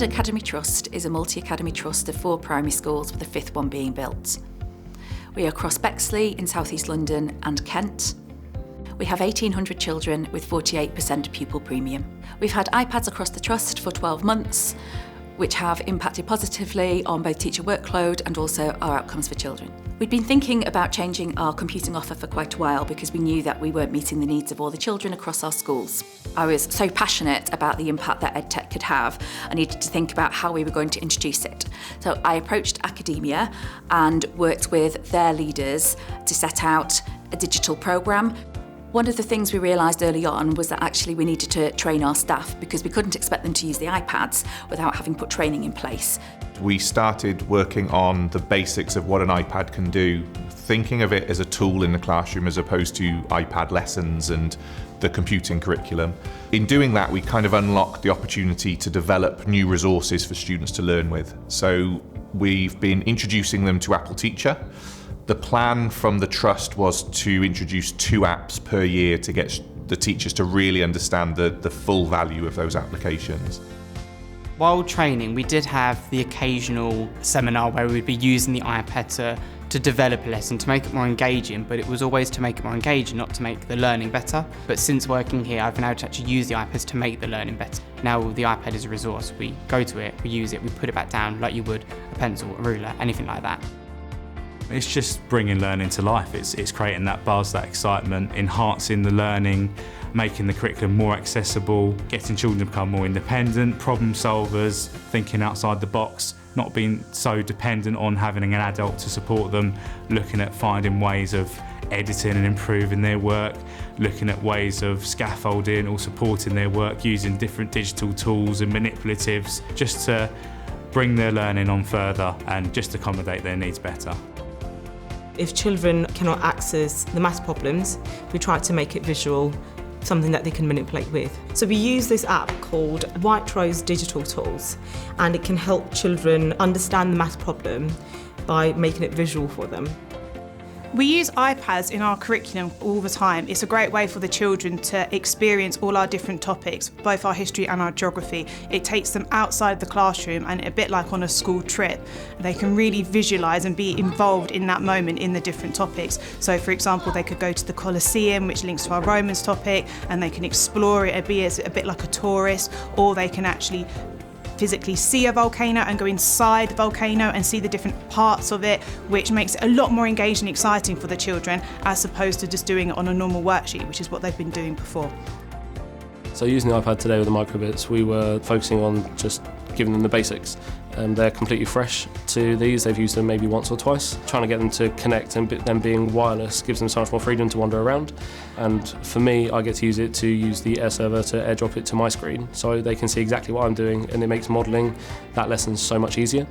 Woodland Academy Trust is a multi-academy trust of 4 primary schools with a 5th one being built. We are across Bexley in South East London and Kent. We have 1,800 children with 48% pupil premium. We've had iPads across the trust for 12 months, which have impacted positively on both teacher workload and also our outcomes for children. We'd been thinking about changing our computing offer for quite a while because we knew that we weren't meeting the needs of all the children across our schools. I was so passionate about the impact that EdTech could have, I needed to think about how we were going to introduce it. So I approached academia and worked with their leaders to set out a digital programme. One of the things we realised early on was that actually we needed to train our staff because we couldn't expect them to use the iPads without having put training in place. We started working on the basics of what an iPad can do, thinking of it as a tool in the classroom as opposed to iPad lessons and the computing curriculum. In doing that, we kind of unlocked the opportunity to develop new resources for students to learn with. So we've been introducing them to Apple Teacher. The plan from the Trust was to introduce 2 apps per year to get the teachers to really understand the full value of those applications. While training, we did have the occasional seminar where we would be using the iPad to develop a lesson, to make it more engaging, but it was always to make it more engaging, not to make the learning better. But since working here, I've been able to actually use the iPads to make the learning better. Now the iPad is a resource. We go to it, we use it, we put it back down like you would a pencil, a ruler, anything like that. It's just bringing learning to life. It's creating that buzz, that excitement, enhancing the learning, making the curriculum more accessible, getting children to become more independent, problem solvers, thinking outside the box, not being so dependent on having an adult to support them, looking at finding ways of editing and improving their work, looking at ways of scaffolding or supporting their work using different digital tools and manipulatives just to bring their learning on further and just accommodate their needs better. If children cannot access the maths problems, we try to make it visual, something that they can manipulate with. So we use this app called White Rose Digital Tools, and it can help children understand the maths problem by making it visual for them. We use iPads in our curriculum all the time. It's a great way for the children to experience all our different topics, both our history and our geography. It takes them outside the classroom and a bit like on a school trip. They can really visualise and be involved in that moment in the different topics. So for example, they could go to the Colosseum, which links to our Romans topic, and they can explore it, be a bit like a tourist, or they can actually physically see a volcano and go inside the volcano and see the different parts of it, which makes it a lot more engaging and exciting for the children as opposed to just doing it on a normal worksheet, which is what they've been doing before. So using the iPad today with the microbits, we were focusing on just giving them the basics. They're completely fresh to these. They've used them maybe once or twice. Trying to get them to connect, and them being wireless gives them so much more freedom to wander around. And for me, I get to use it to use the air server to airdrop it to my screen so they can see exactly what I'm doing, and it makes modelling that lesson so much easier.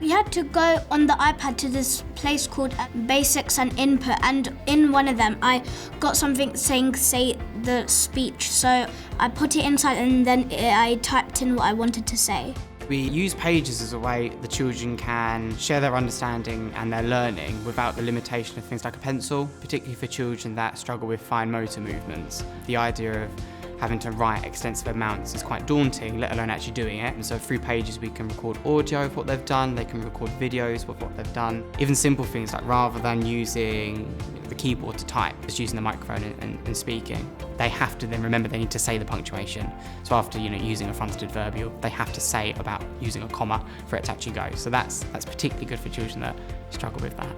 We had to go on the iPad to this place called Basics and Input, and in one of them I got something saying say the speech, so I put it inside and then I typed in what I wanted to say. We use Pages as a way the children can share their understanding and their learning without the limitation of things like a pencil, particularly for children that struggle with fine motor movements. The idea of having to write extensive amounts is quite daunting, let alone actually doing it. And so through Pages we can record audio of what they've done, they can record videos of what they've done. Even simple things like rather than using the keyboard to type, just using the microphone and speaking, they have to then remember they need to say the punctuation. So after using a fronted adverbial, they have to say about using a comma for it to actually go. So that's particularly good for children that struggle with that.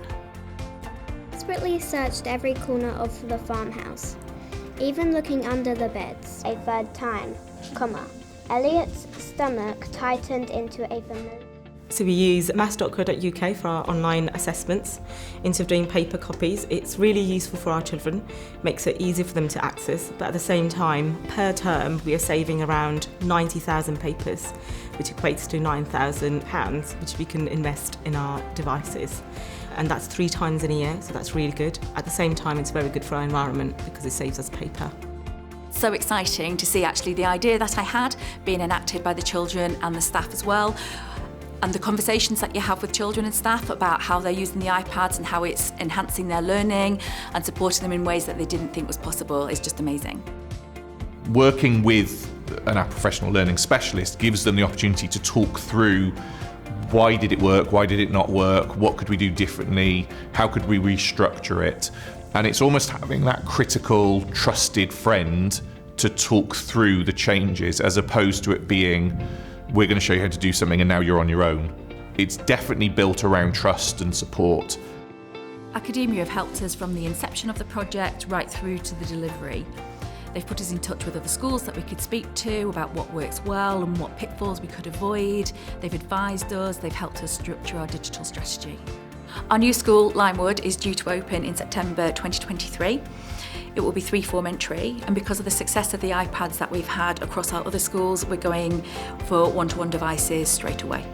Desperately searched every corner of the farmhouse, even looking under the beds. A third time, comma. Elliot's stomach tightened into a familiar. So we use maths.co.uk for our online assessments. Instead of doing paper copies, it's really useful for our children, makes it easy for them to access, but at the same time, per term, we are saving around 90,000 papers, which equates to £9,000, which we can invest in our devices. And that's 3 times in a year, so that's really good. At the same time, it's very good for our environment because it saves us paper. So exciting to see actually the idea that I had being enacted by the children and the staff as well. And the conversations that you have with children and staff about how they're using the iPads and how it's enhancing their learning and supporting them in ways that they didn't think was possible is just amazing. Working with our professional learning specialist gives them the opportunity to talk through why did it work, why did it not work, what could we do differently, how could we restructure it. And it's almost having that critical, trusted friend to talk through the changes, as opposed to it being, we're going to show you how to do something and now you're on your own. It's definitely built around trust and support. Academia have helped us from the inception of the project right through to the delivery. They've put us in touch with other schools that we could speak to about what works well and what pitfalls we could avoid. They've advised us, they've helped us structure our digital strategy. Our new school, Limewood, is due to open in September 2023. It will be 3-form entry, and because of the success of the iPads that we've had across our other schools, we're going for one-to-one devices straight away.